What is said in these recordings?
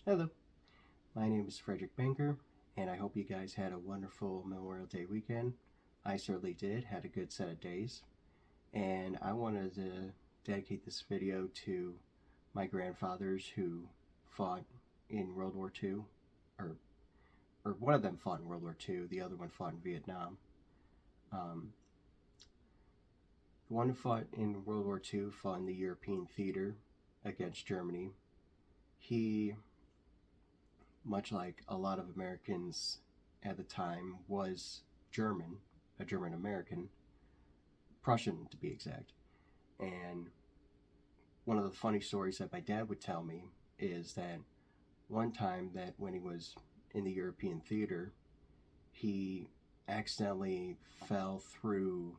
Hello, my name is Frederick Banker, and I hope you guys had a wonderful Memorial Day weekend. I certainly did, had a good set of days, and I wanted to dedicate this video to my grandfathers who fought in World War II, or, or one of them fought in World War II, the other one fought in Vietnam. Um, the one who fought in World War II fought in the European theater against Germany. He, much like a lot of Americans at the time, was German, a German American, Prussian to be exact. And one of the funny stories that my dad would tell me is that one time that when he was in the European theater, he accidentally fell through,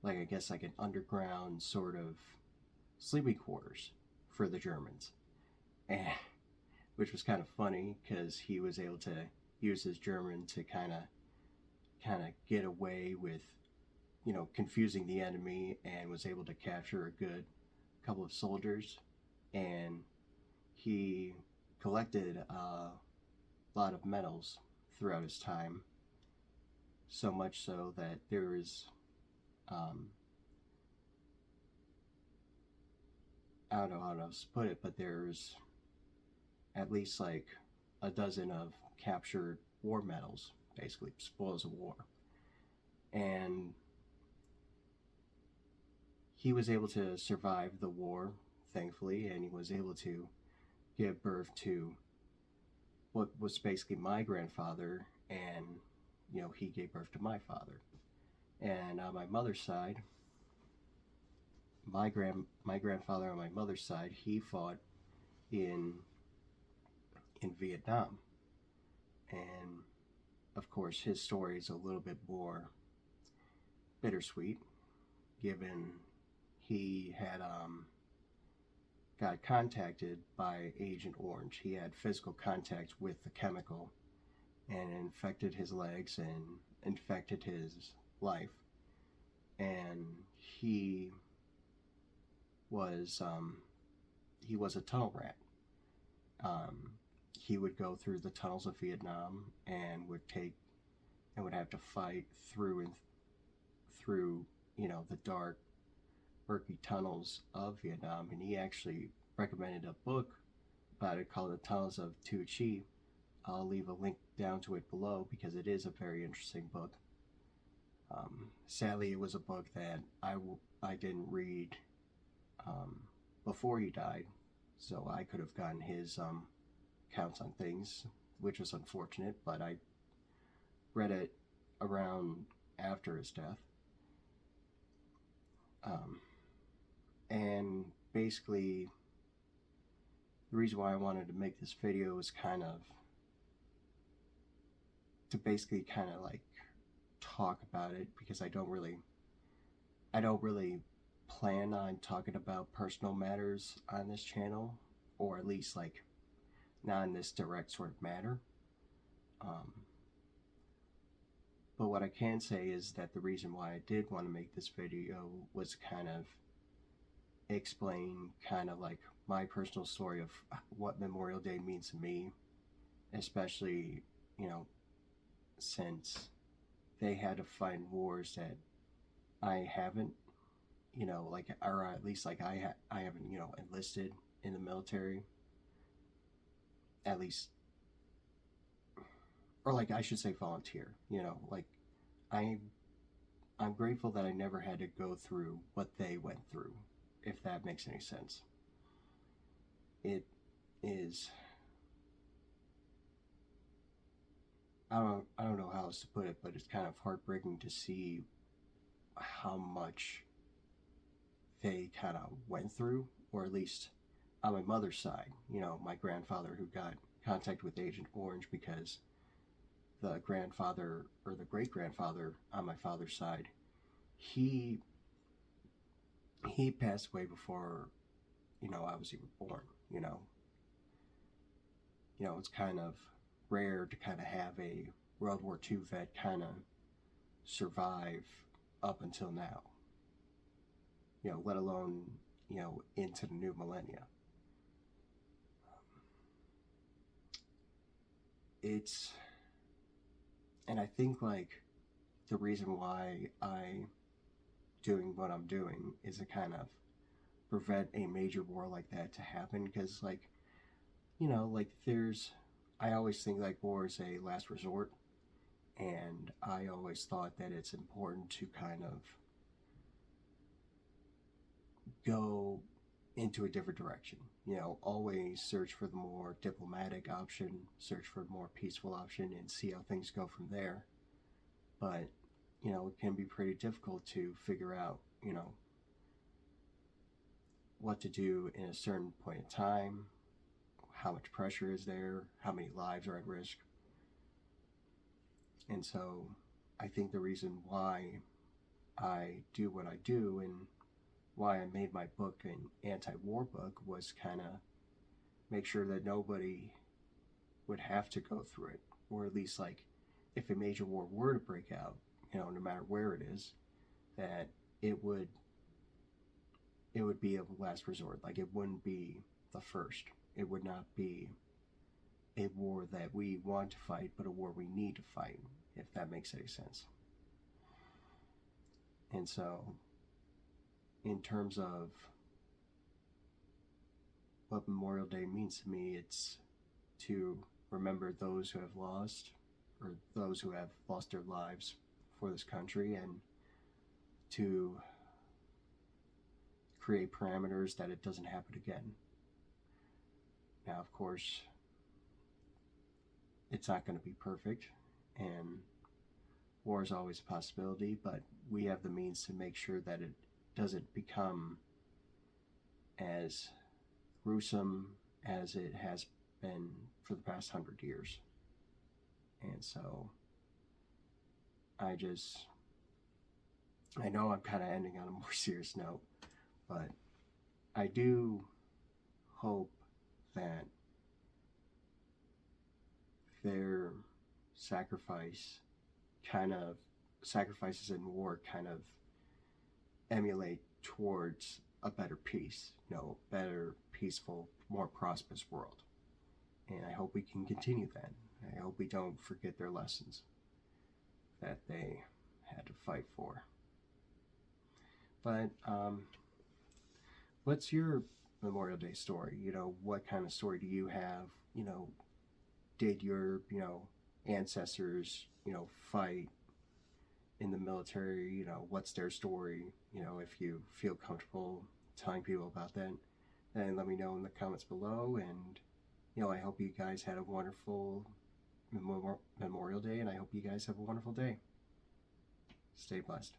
like, I guess, like an underground sort of sleeping quarters for the Germans. And which was kind of funny because he was able to use his German to kind of get away with, confusing the enemy, and was able to capture a good couple of soldiers. And he collected a lot of medals throughout his time, so much so that there was, um, I don't know how else to put it, but there's at least like a dozen of captured war medals, basically spoils of war. And he was able to survive the war, thankfully, and he was able to give birth to what was basically my grandfather, and he gave birth to my father. And on my mother's side, my grandfather on my mother's side, he fought in Vietnam, and of course his story is a little bit more bittersweet, given he had got contacted by Agent Orange. He had physical contact with the chemical, and it infected his legs and infected his life. And he was a tunnel rat. Um, he would go through the tunnels of Vietnam and would have to fight through the dark, murky tunnels of Vietnam. And he actually recommended a book about it called The Tunnels of Tu Chi. I'll leave a link down to it below because it is a very interesting book. Sadly, it was a book that I didn't read before he died, so I could have gotten his counts on things, which was unfortunate, but I read it around after his death. And basically, the reason why I wanted to make this video was kind of to basically kind of like talk about it, because I don't really plan on talking about personal matters on this channel, or at least like not in this direct sort of manner. But what I can say is that the reason why I did want to make this video was kind of explain kind of like my personal story of what Memorial Day means to me, especially, since they had to fight wars that I haven't, like, or at least like I haven't, enlisted in the military, at least, or like I should say volunteer, like I I'm grateful that I never had to go through what they went through, if that makes any sense. It is, I don't know how else to put it, but it's kind of heartbreaking to see how much they kind of went through, or at least on my mother's side, my grandfather who got contact with Agent Orange, because the grandfather or the great grandfather on my father's side, he passed away before I was even born. It's kind of rare to kind of have a World War II vet kind of survive up until now, let alone, into the new millennia. it's, and I think like the reason why I doing what I'm doing is to kind of prevent a major war like that to happen, because like, like there's, I always think like war is a last resort, and I always thought that it's important to kind of go into a different direction. Always search for the more diplomatic option, search for a more peaceful option, and see how things go from there. But, it can be pretty difficult to figure out, what to do in a certain point in time, how much pressure is there, how many lives are at risk. And so I think the reason why I do what I do and why I made my book an anti-war book was kind of make sure that nobody would have to go through it, or at least like if a major war were to break out, no matter where it is, that it would be a last resort. Like it wouldn't be the first. It would not be a war that we want to fight, but a war we need to fight, if that makes any sense. And so, in terms of what Memorial Day means to me, it's to remember those who have lost, or those who have lost their lives for this country, and to create parameters that it doesn't happen again. Now, of course, it's not going to be perfect, and war is always a possibility, but we have the means to make sure that it doesn't become as gruesome as it has been for the past 100 years. And so I know I'm kind of ending on a more serious note, but I do hope that their sacrifices in war kind of emulate towards a better peace, better, peaceful, more prosperous world. And I hope we can continue that. I hope we don't forget their lessons that they had to fight for. But what's your Memorial Day story? What kind of story do you have? Did your, ancestors, fight in the military? What's their story? If you feel comfortable telling people about that, then let me know in the comments below. And, I hope you guys had a wonderful Memorial Day, and I hope you guys have a wonderful day. Stay blessed.